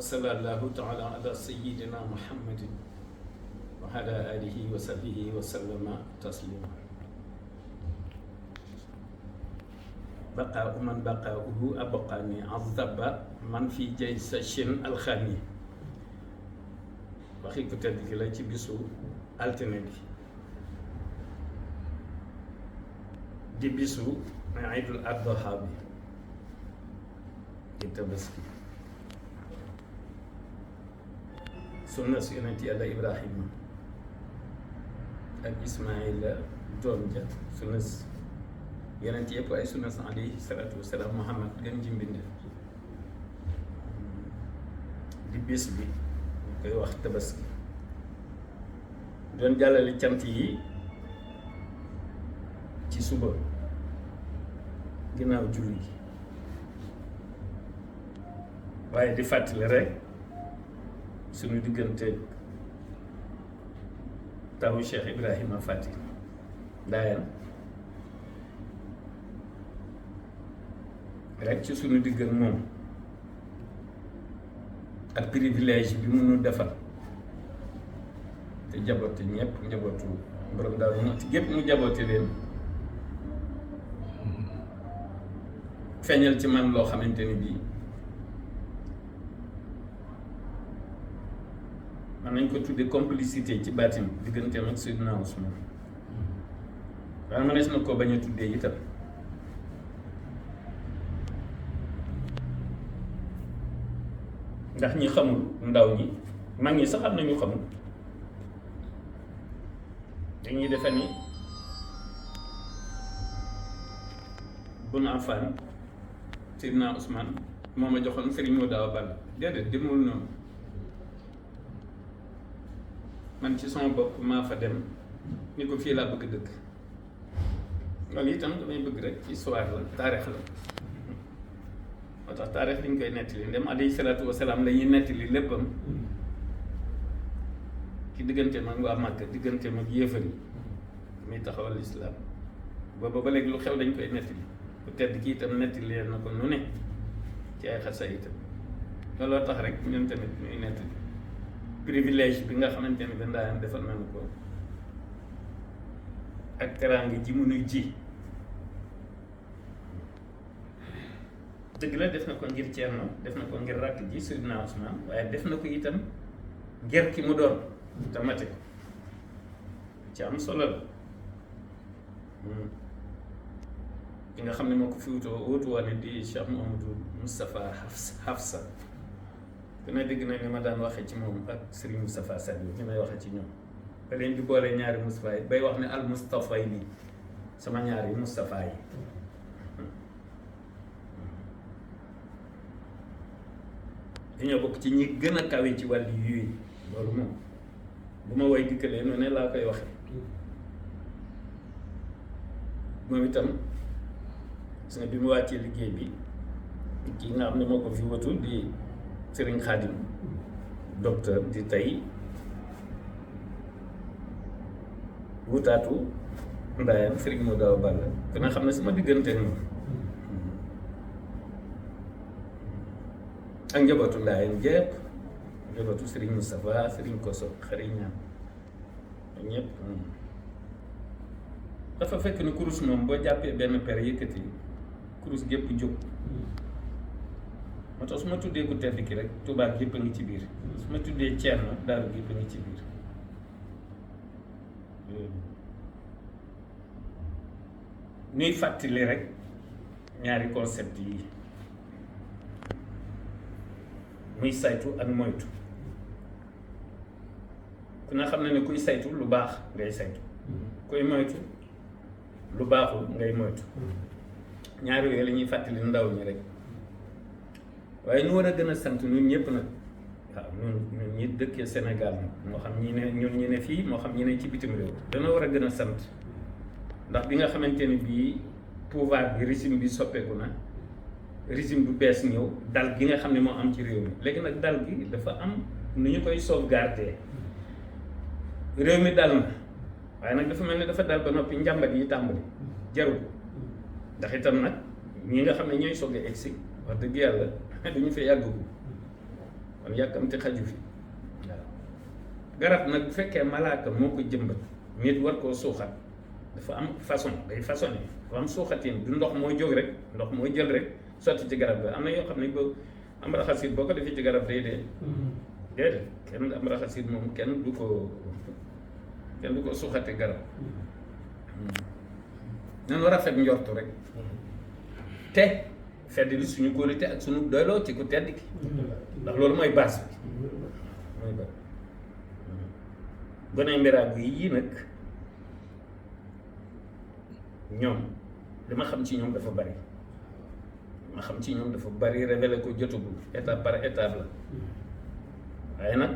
sallallahu taala ala sayyidina muhammadin wa ala alihi wa sahbihi wa sallama taslima. baqaa man baqaauhu abqani azaba man fi jay sa chin alxani. waxi ku tedd ki la ci bisu altine bi di bisu iidul adha bi di tabaski. sunna si yonent yàlla Ibrahima ak Ismaïla doom ja sunna si yonent yëpp ay sunna si alayhi salaatu wasalaam Muhammad gën ji mbind di bis bi ñu koy wax tabaski. doon jàllale cant yi ci suba ginnaaw julli gi waaye di fàttali rek suñu diggante tawu Cheikh Ibrahima Fati Ndayane rek ci suñu digg ak moom ak privilège bi mu nu defal te jaboote ñëpp njabootu borom daal mu ci gépp mu jaboote leen feeñal ci man loo xamante ni bii man nañ ko tuddee complicité ci baatin digganteem ak Seydina Ousmane waaye mënees na koo bañ a tuddee itam ndax ñi xamul ndaw ñi mag ñi sax am na ñu xamul dañuy defe ni bun enfant Seydina Ousmane moo ma joxoon Serigne moo daaw ball déedéet demul noonu. man ci sama bopp maa fa dem ni ko fii laa bëgg dëkk loolu itam damay bëgg rek ci histoire la taarix la moo tax taarix dañ koy nettali ndem alayhi salaatu wasalaam la ñuy nettali léppam ci digganteem ak waa Màkka digganteem ak yéefar yi muy taxawal islaam booba ba léegi lu xew dañ koy nettali bu tedd ki itam nettali leen na ko nu ne ci ay xasa itam looloo tax rek ñun tamit ñuy nettali privilège bi nga xamante ni Ndayane defal nañu ko ak teraanga ji mu nuy ji dëgg la def na ko ngir Ceerno def na ko ngir rakk ji Seydina Ousmane waaye def na ko itam ngir ki mu doon te mate ko ci am solo la ki nga xam ne moo ko fi wutu woon di Cheikh Mouhamadou Moustapha Hafsa ku ne dégg na ni ma daan waxee ci moom ak Serigne Moustapha Sall ni may waxee ci ñoom ba leen di boole ñaari Moustapha yi bay wax ne al Moustapha yi nii sama ñaari Moustapha yi dañoo bokk ci ñi gën a kawe ci wàllu yuy loolu moom bu ma woy dikkalee noonu ne laa koy waxee moom itam gis nga bi mu wàccee liggéey bi kii nga xam ne moo ko fi watu di Sëriñ Xaadim docteur di tey wutaatu Ndayane Sëriñ moo daaw ball ku ne xam ne sama diggante moom ak njabootu Ndayane jépp njabootu Sëriñ Moustapha Sëriñ Koso xari ñaan ñëpp dafa fekk ni kurus moom boo jàppee benn per yëkkati kurus gépp jóg moo tax su ma tuddee ku tedd ki rek Tuubaa gépp a ngi ci biir su ma tuddee Ceerno Daaru gépp a ngi ci biir ñuy fàttali rek ñaari concept yi muy saytu ak moytu ku ne xam na ne kuy saytu lu baax ngay saytu kuy moytu lu baaxul ngay moytu ñaari yooyu la ñuy fàttali ndaw ñi rek waaye ñu war a gën a sant ñun ñëpp nag waaw ñun ñi dëkkee Sénégal nag moo xam ñi ne ñun ñi ne fii moo xam ñi ne ci bitim réew dana war a gën a sant ndax bi nga xamante ni bii pouvoir bi régime bi soppeeku na régime bu bees ñëw dal gi nga xam ne moo am ci réew mi léegi nag dal gi dafa am nu ñu koy sauvegarder réew mi dal na waaye nag dafa mel ni dafa dal ba noppi njàmbat yi tàmbali jarul ndax itam nag ñi nga xam ne ñooy soog a egsi wax dëgg yàlla duñu fa yàggu kon yàkkamti xaju fi waaw garab nag bu fekkee malaaka moo ko jëmbat nit war koo suuxat dafa am façon day façonné dafa am suuxatin du ndox mooy jóg rek ndox mooy jël rek sotti ci garab bi am na yoo xam ne boo am raxasit boo ko defee ci garab day dee déedéet kenn am raxasit moom kenn du ko suuxate garab nan war a rafet njortu rek te fedd li suñu kóolite ak suñu doyloo ci ku tedd ki ndax loolu mooy base bi mooy ba gone mbiraag yii nag ñoom li ma xam ci ñoom dafa bari révélé ko jotagul étape par étape la waaye nag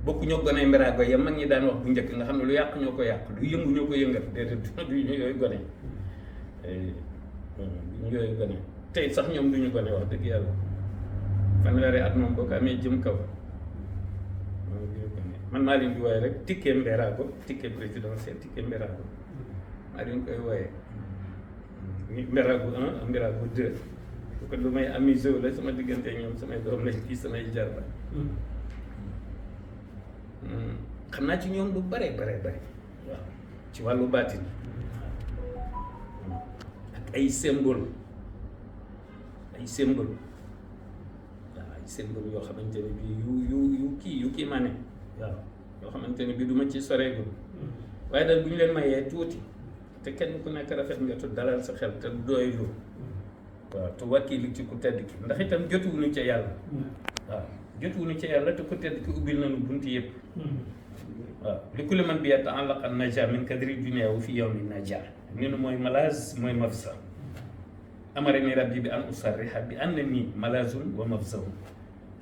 bokku ñoo gone mbiraag ya mag ñi daan wax bu njëkk nga xam ne lu yàq ñoo ko yàq lu yëngu ñoo ko yëngal déedéet du ñu yooyu gone duñu yooyu gone tey sax ñoom duñu gone wax dëgg yàlla fanweeri at moom boo ko amee jëm kaw man maa leen di wooye rek ticket mbiraago ticket présidentiel ticket mbiraago maa leen koy wooye mbiraago 1 ak mbiraago 2 bu ko lu may amusé wu la sama diggante ñoom samay doom lañ kii samay jarba xam naa ci ñoom lu bare waaw ci wàllu baatin ak ay symbole waaw ay symbole yoo xamante ne bii yu kii ma ne waaw yoo xamante ne bii du ma ci soreegul waaye daal bu ñu leen mayee tuuti te kenn ku nekk rafet nga tu dalal sa xel te doylu waaw te wakkilu ci ku tedd ki ndax itam jotuwuñu ca yàlla waaw jotuwuñu ca yàlla te ku tedd ki ubbil nañu bunti yëpp waaw li ku li man bi yata'allaq an naja min kadri dunia wa fi yawmi naja ni nu mooy malaz mooy mafsa amarani rabbi bi an usarriha bi annani malazun wa mafsahun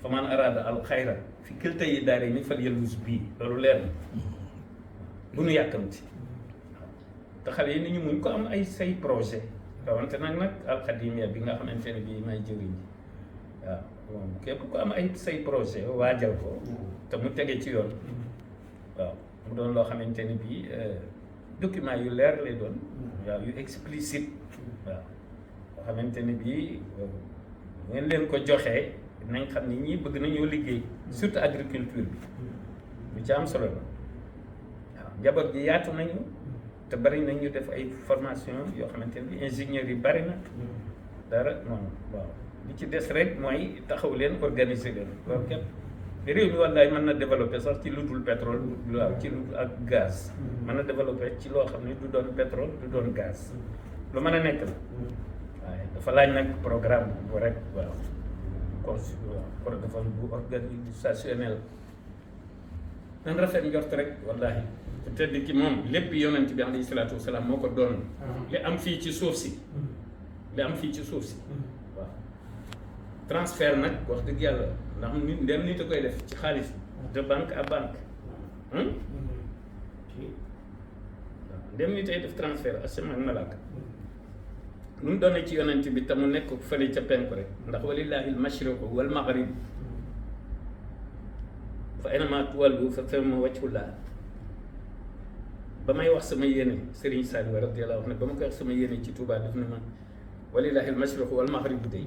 fa man arada al xayra fi kilta yi daare ni fal yalus bii loolu leer na bu nu yàkkamti te xale yi ni ñu muñ ko am ay say projet rawante nag alxadimia bi nga xamante ne bii may jëriñ ji waaw moom képp ko am ay say projet waajal ko te mu tege ci yoon waaw mu doon loo xamante ne bii document yu leer lay doon waaw yu explicite waaw loo xamante ne bii ngeen leen ko joxee nañ xam ni ñii bëgg nañoo liggéey surtout agriculture bi lu ci am solo la waaw njaboot gi yaatu nañu te bari nañ ñu def ay formation yoo xamante ne bi ingénieurs yi bari na dara noonu waaw li ci des rek mooy taxaw leen organiser leen loolu képp réew mi wallaay mën na développer sax ci lu dul pétrole waaw ci lu ak gaz mën na développer ci loo xam ne du doon pétrole du doon gaz lu mën a nekk la waaye dafa laaj nag programme bu rek waaw dafa bu organisationnel nan rafet njort rek wallahi ku tedd ki moom lépp yonent bi alayhi salaatu wasalaam moo ko doon li am fii ci suuf si waaw transfert nag wax dëgg yàlla ndax nit ndem nit a koy def ci xaalis de banque à banque waaw ndem nit ay def transfert asama ak malaaka nu mu doonee ci yonent bi te mu nekk fële ca penku rek ndax walillahi al-mashriqu wal maghrib fa aynama tuwallu fa thamma wajhullah ba may wax sama yéene Serigne Saliou radiyallahu anhu ba ma koy wax sama yéene ci Touba def na ma walillahi al-mashriqu wal maghrib day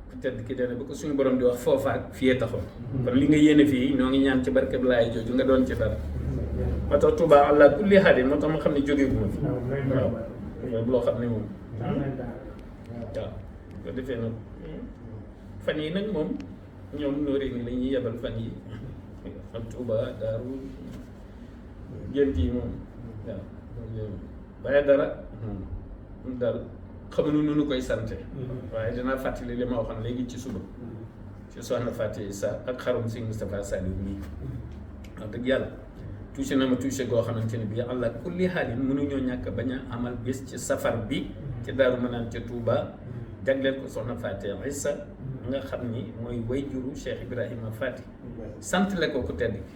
ku tedd ki dana ba ko suñu borom di wax foofaak fiyee taxoon kon li nga yéene fii ñoo ngi ñaan ci barke bi laay jooju nga doon ci dara moo tax Touba allah kulli haadin moo tax ma xam ne jógee gu ma fi waaw loo xam ne moom waaw ko defee nag fan yi nag moom ñoom nooree ni la ñuy yebal fan yi ak Touba Daaru gént yi moom waaw waaye dara moom daal xamuñu nu nu koy sante waaye dinaa fàttali li ma waxoon léegi ci suba ci soxna Fatou Issa ak xarum si Moustapha Saliou mii wax dëgg yàlla touché na ma touché goo xamante ne bii allah kulli xaalin mënuñoo ñàkk bañ a amal bés ci safar bi ci Daaru Manaan ca Touba jagleel ko soxna Fatou Issa nga xam ni mooy wayjuru Cheikh Ibrahima Fati sant le ko ku tedd ki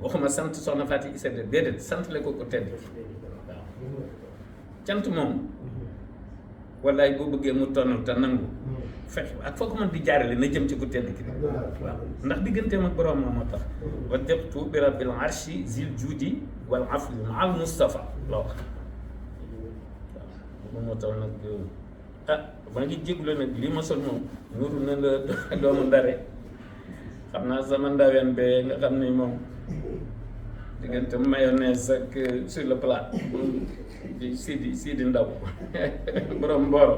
waxuma sant soxna Fatou Issa de déedéet sant le ko ku tedd ki waaw cant moom wallaay boo bëggee mu tonal te nangu fexe ak foo ko mën di jaarale na jëm ci ku tedd ki waaw ndax digganteem ak borom moo tax wa debtu bi rabbil arshi zil judi wal afwi ma al Mustafa la wax waaw moo tax nag maa ngi jéglu nag lii ma sol moom nuru na la doomu ndare xam naa sama ndaween bee nga xam ni moom diggante mayonnaise ak sur le plat di Sidi Ndaw borom Mboro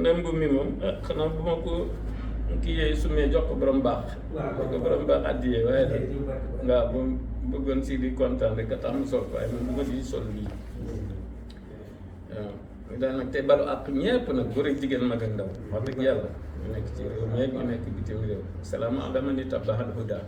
ne mbubb mi moom xanaa bu ma ko kii sumee jox ko borom baax ko borom baax addiyee waaye nag waaw bu bëggoon Sidi kontaan rek a tax mu sol waaye man bu ma di sol lii waaw daal nag tey balu àpp ñëpp nag góor ak jigéen mag ak ndaw wax dëgg yàlla ñu nekk ci réew mi ñu nekk bitim réew salaama ala man ittaba'a al huda